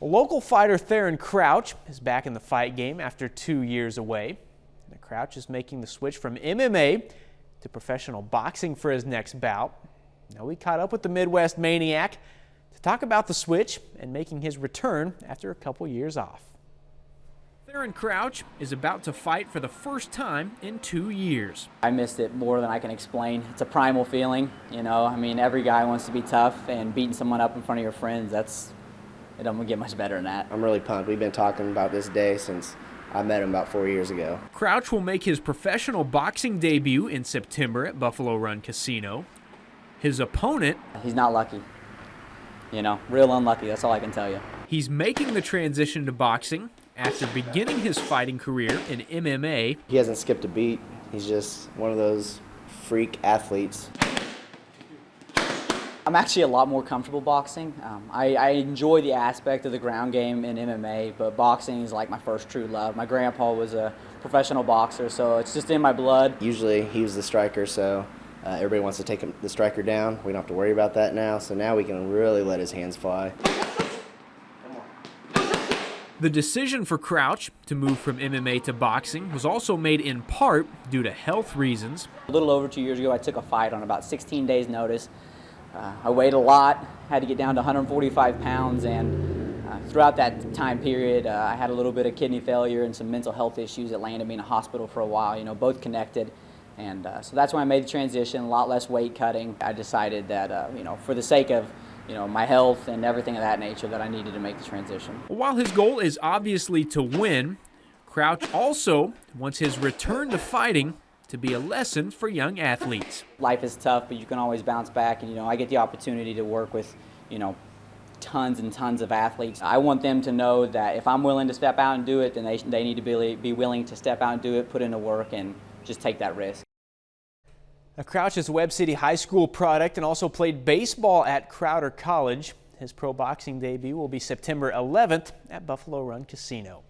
Local fighter Theron Crouch is back in the fight game after 2 years away. And Crouch is making the switch from MMA to professional boxing for his next bout. Now we caught up with the Midwest Maniac to talk about the switch and making his return after a couple years off. Theron Crouch is about to fight for the first time in 2 years. I missed it more than I can explain. It's a primal feeling, you know. I mean, every guy wants to be tough, and beating someone up in front of your friends, it don't get much better than that. I'm really pumped. We've been talking about this day since I met him about 4 years ago. Crouch will make his professional boxing debut in September at Buffalo Run Casino. His opponent, he's not lucky. You know, real unlucky, that's all I can tell you. He's making the transition to boxing after beginning his fighting career in MMA. He hasn't skipped a beat. He's just one of those freak athletes. I'm actually a lot more comfortable boxing. I enjoy the aspect of the ground game in MMA, but boxing is like my first true love. My grandpa was a professional boxer, so it's just in my blood. Usually he was the striker, so everybody wants to take the striker down. We don't have to worry about that now, so now we can really let his hands fly. The decision for Crouch to move from MMA to boxing was also made in part due to health reasons. A little over 2 years ago, I took a fight on about 16 days' notice. I weighed a lot, had to get down to 145 pounds, and throughout that time period, I had a little bit of kidney failure and some mental health issues that landed me in a hospital for a while, you know, both connected. And so that's when I made the transition, a lot less weight cutting. I decided that, you know, for the sake of, you know, my health and everything of that nature, that I needed to make the transition. While his goal is obviously to win, Crouch also wants his return to fighting to be a lesson for young athletes. Life is tough, but you can always bounce back, and, you know, I get the opportunity to work with, you know, tons and tons of athletes. I want them to know that if I'm willing to step out and do it, then they need to be willing to step out and do it, put in the work, and just take that risk. Now, Crouch is a Webb City High School product and also played baseball at Crowder College. His pro boxing debut will be September 11th at Buffalo Run Casino.